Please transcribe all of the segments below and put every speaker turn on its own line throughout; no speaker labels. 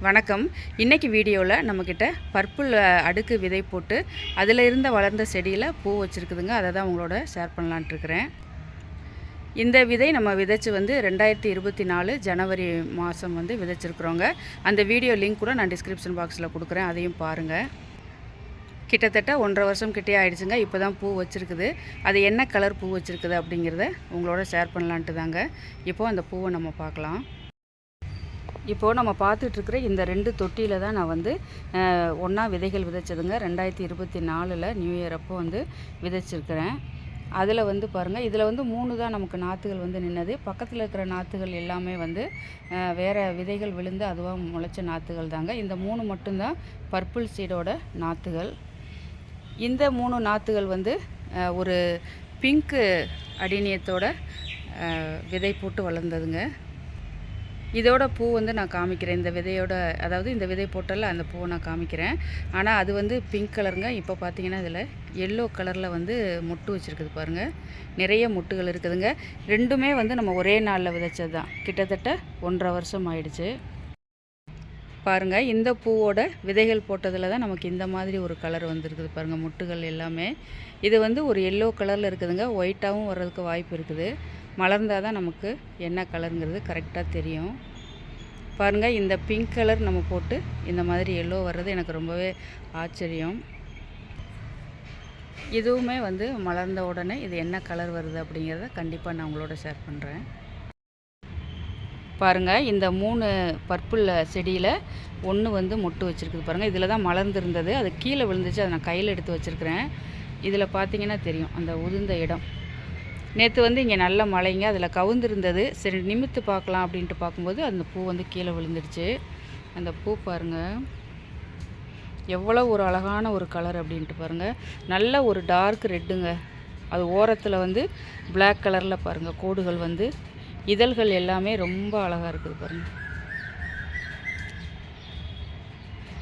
வணக்கம். இன்றைக்கி வீடியோவில் நம்மக்கிட்ட பர்பிள் அடுக்கு விதை போட்டு அதில் இருந்த வளர்ந்த செடியில் பூ வச்சுருக்குதுங்க. அதை தான் உங்களோட ஷேர் பண்ணலான்ட்ருக்கிறேன். இந்த விதை நம்ம விதைச்சி 2024 ஜனவரி மாதம் விதைச்சிருக்கிறோங்க. அந்த வீடியோ லிங்க் கூட நான் டிஸ்கிரிப்ஷன் பாக்ஸில் கொடுக்குறேன், அதையும் பாருங்கள். கிட்டத்தட்ட 1.5 வருஷம் கிட்டே ஆகிடுச்சுங்க. இப்போ தான் பூ வச்சுருக்குது. அது என்ன கலர் பூ வச்சுருக்குது அப்படிங்கிறத உங்களோட ஷேர் பண்ணலான்ட்டு தாங்க. இப்போது அந்த பூவை நம்ம பார்க்கலாம். இப்போது நம்ம பார்த்துட்ருக்குற இந்த 2 தொட்டியில் தான் நான் ஒன்றா விதைகள் விதைச்சதுங்க. 2024 நியூ இயர் அப்போ விதைச்சிருக்கிறேன். அதில் பாருங்கள், இதில் 3 தான் நமக்கு நாற்றுகள் நின்னது. பக்கத்தில் இருக்கிற நாற்றுகள் எல்லாமே வேறு விதைகள் விழுந்து அதுவாக முளைச்ச நாற்றுகள் தாங்க. இந்த 3 மட்டும்தான் பர்பிள் சீடோட நாற்றுகள். இந்த 3 நாற்றுகள் ஒரு பிங்க்கு அடினியத்தோட விதை போட்டு வளர்ந்ததுங்க. இதோட பூ நான் காமிக்கிறேன். இந்த விதையோட, அதாவது இந்த விதை போட்டால அந்த பூவை நான் காமிக்கிறேன். ஆனால் அது பிங்க் கலருங்க. இப்போ பார்த்தீங்கன்னா இதில் எல்லோ கலரில் மொட்டு வச்சுருக்குது பாருங்கள். நிறைய மொட்டுகள் இருக்குதுங்க. ரெண்டுமே நம்ம ஒரே நாளில் விதைச்சது தான். கிட்டத்தட்ட 1.5 வருஷம் ஆயிடுச்சு. பாருங்கள், இந்த பூவோட விதைகள் போட்டதில் தான் நமக்கு இந்த மாதிரி ஒரு கலர் வந்துருக்குது பாருங்கள். மொட்டுகள் எல்லாமே இது ஒரு எல்லோ கலரில் இருக்குதுங்க. ஒயிட்டாகவும் வர்றதுக்கு வாய்ப்பு இருக்குது. மலர்ந்தால் தான் நமக்கு என்ன கலருங்கிறது கரெக்டாக தெரியும். பாருங்கள், இந்த பிங்க் கலர் நம்ம போட்டு இந்த மாதிரி எல்லோ வர்றது எனக்கு ரொம்பவே ஆச்சரியம். இதுவுமே மலர்ந்த உடனே இது என்ன கலர் வருது அப்படிங்கிறத கண்டிப்பாக நான் உங்களோட ஷேர் பண்ணுறேன். பாருங்கள், இந்த 3 பர்பிள் செடியில் ஒன்று மொட்டு வச்சுருக்குது பாருங்கள். இதில் தான் மலர்ந்துருந்தது. அது கீழே விழுந்துச்சு. அதை நான் கையில் எடுத்து வச்சுருக்கிறேன். இதில் பார்த்தீங்கன்னா தெரியும் அந்த உதிர்ந்த இடம். நேற்று இங்கே நல்ல மழைங்க. அதில் கவுந்திருந்தது. சரி நிமித்து பார்க்கலாம் அப்படின்ட்டு பார்க்கும்போது அந்த பூ கீழே விழுந்துருச்சு. அந்த பூ பாருங்கள், எவ்வளோ ஒரு அழகான ஒரு கலர் அப்படின்ட்டு பாருங்கள். நல்ல ஒரு டார்க் ரெட்டுங்க. அது ஓரத்தில் பிளாக் கலரில் பாருங்கள் கோடுகள் இதழ்கள் எல்லாமே ரொம்ப அழகாக இருக்குது பாருங்கள்.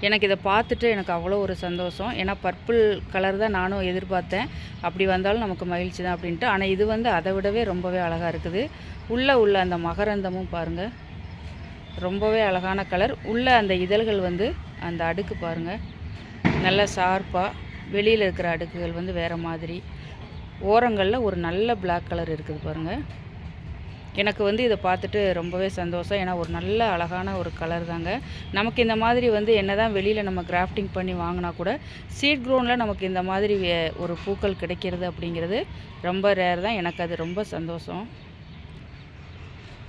எனக்கு இதை பார்த்துட்டு எனக்கு அவ்வளோ ஒரு சந்தோஷம். ஏன்னா பர்பிள் கலர் தான் நானும் எதிர்பார்த்தேன். அப்படி வந்தாலும் நமக்கு மகிழ்ச்சி தான் அப்படின்ட்டு. ஆனால் இது அதை விடவே ரொம்பவே அழகாக இருக்குது. உள்ள அந்த மகரந்தமும் பாருங்கள், ரொம்பவே அழகான கலர். உள்ள அந்த இதழ்கள் அந்த அடுக்கு பாருங்கள், நல்லா ஷார்ப்பாக. வெளியில் இருக்கிற அடுக்குகள் வேறு மாதிரி. ஓரங்களில் ஒரு நல்ல பிளாக் கலர் இருக்குது பாருங்கள். எனக்கு இதை பார்த்துட்டு ரொம்பவே சந்தோஷம். ஏன்னா ஒரு நல்ல அழகான ஒரு கலர் தாங்க. நமக்கு இந்த மாதிரி என்ன தான் வெளியில் நம்ம கிராஃப்டிங் பண்ணி வாங்கினா கூட சீட் க்ரோனில் நமக்கு இந்த மாதிரி ஒரு பூக்கள் கிடைக்கிறது அப்படிங்கிறது ரொம்ப ரேர் தான். எனக்கு அது ரொம்ப சந்தோஷம்.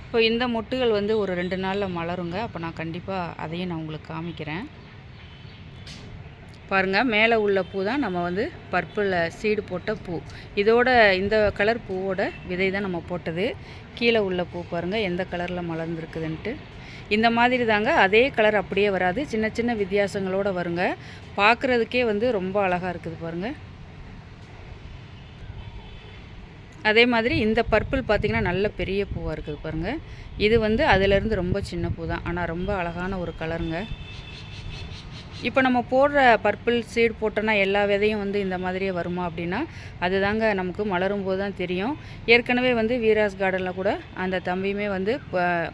இப்போ இந்த மொட்டுகள் ஒரு 2 நாளில் மலருங்க. அப்போ நான் கண்டிப்பாக அதையும் நான் உங்களுக்கு காமிக்கிறேன். பாருங்கள், மேலே உள்ள பூ தான் நம்ம பர்பிள் சீடு போட்ட பூ. இதோட இந்த கலர் பூவோட விதை தான் நம்ம போட்டது. கீழே உள்ள பூ பாருங்கள் எந்த கலரில் மலர்ந்துருக்குதுன்ட்டு. இந்த மாதிரி தாங்க, அதே கலர் அப்படியே வராது. சின்ன சின்ன வித்தியாசங்களோடு வருங்க. பார்க்குறதுக்கே ரொம்ப அழகாக இருக்குது பாருங்கள். அதே மாதிரி இந்த பர்பிள் பார்த்திங்கன்னா நல்ல பெரிய பூவாக இருக்குது பாருங்கள். இது அதிலேருந்து ரொம்ப சின்ன பூ தான். ஆனால் ரொம்ப அழகான ஒரு கலருங்க. இப்போ நம்ம போடுற பர்பிள் சீடு போட்டோன்னா எல்லா விதையும் இந்த மாதிரியே வருமா அப்படின்னா அதுதாங்க நமக்கு மலரும் போது தான் தெரியும். ஏற்கனவே வீராஸ் கார்டனில் கூட அந்த தம்பியுமே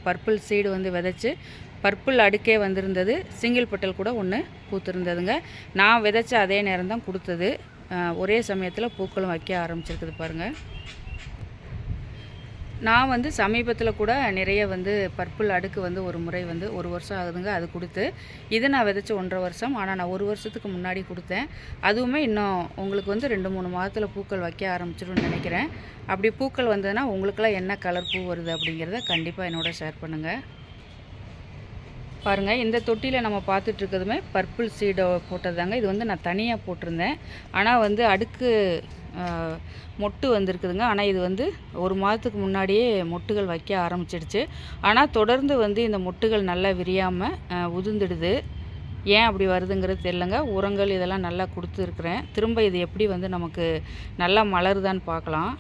பர்பிள் சீடு விதைச்சி பர்பிள் அடுக்கே வந்திருந்தது. சிங்கிள் பெட்டல் கூட ஒன்று பூத்துருந்ததுங்க. நான் விதைச்ச அதே நேரம் தான் கொடுத்தது. ஒரே சமயத்தில் பூக்களும் வைக்க ஆரம்பிச்சிருக்குது பாருங்கள். நான் சமீபத்தில் கூட நிறைய பர்பிள் அடுக்கு ஒரு முறை 1 வருஷம் ஆகுதுங்க அது கொடுத்து. இது நான் விதைச்ச 1.5 வருஷம். ஆனால் நான் 1 வருஷத்துக்கு முன்னாடி கொடுத்தேன். அதுவுமே இன்னும் உங்களுக்கு 2-3 மாதத்தில் பூக்கள் வைக்க ஆரம்பிச்சிடும்னு நினைக்கிறேன். அப்படி பூக்கள் வந்ததுன்னா உங்களுக்கெல்லாம் என்ன கலர் பூ வருது அப்படிங்கிறத கண்டிப்பாக என்னோட ஷேர் பண்ணுங்கள். பாருங்கள், இந்த தொட்டியில் நம்ம பார்த்துட்ருக்கிறதுமே பர்பிள் சீடை போட்டதாங்க. இது நான் தனியாக போட்டிருந்தேன். ஆனால் அடுக்கு மொட்டு வந்திருக்குதுங்க. ஆனால் இது 1 மாதத்துக்கு முன்னாடியே மொட்டுகள் வைக்க ஆரம்பிச்சிடுச்சு. ஆனால் தொடர்ந்து இந்த மொட்டுகள் நல்லா விரியாமல் உதிர்ந்துடுது. ஏன் அப்படி வருதுங்கிறது தெரிலங்க. உரங்கள் இதெல்லாம் நல்லா கொடுத்துருக்குறேன். திரும்ப இது எப்படி நமக்கு நல்லா மலருதான்னு பார்க்கலாம்.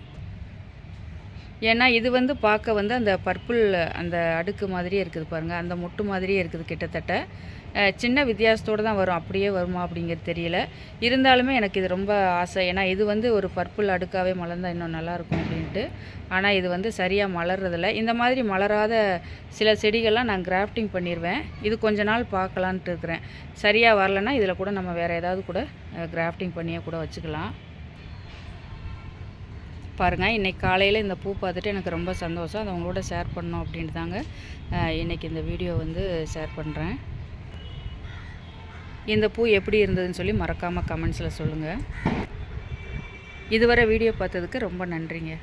ஏன்னா இது வந்து பார்க்க வந்து அந்த பர்பிள் அந்த அடுக்கு மாதிரியே இருக்குது பாருங்கள், அந்த மொட்டு மாதிரியே இருக்குது கிட்டத்தட்ட. சின்ன வித்தியாசத்தோடு தான் வரும், அப்படியே வருமா அப்படிங்கிறது தெரியல. இருந்தாலுமே எனக்கு இது ரொம்ப ஆசை. ஏன்னா இது வந்து ஒரு பர்பிள் அடுக்காகவே மலர்ந்தால் இன்னும் நல்லாயிருக்கும் அப்படின்ட்டு. ஆனால் இது வந்து சரியாக மலர்றதில்ல. இந்த மாதிரி மலராத சில செடிகள்லாம் நான் கிராஃப்டிங் பண்ணிடுவேன். இது கொஞ்ச நாள் பார்க்கலான்ட்டு இருக்கிறேன். சரியாக வரலைன்னா இதில் கூட நம்ம வேறு ஏதாவது கூட கிராஃப்டிங் பண்ணியே கூட வச்சுக்கலாம். பாருங்கள், இன்றைக்கி காலையில் இந்த பூ பார்த்துட்டு எனக்கு ரொம்ப சந்தோஷம். அதை உங்களோட ஷேர் பண்ணோம் அப்படின்ட்டு தாங்க இன்றைக்கி இந்த வீடியோ வந்து ஷேர் பண்ணுறேன். இந்த பூ எப்படி இருந்ததுன்னு சொல்லி மறக்காமல் கமெண்ட்ஸில் சொல்லுங்கள். இதுவரை வீடியோ பார்த்ததுக்கு ரொம்ப நன்றிங்க.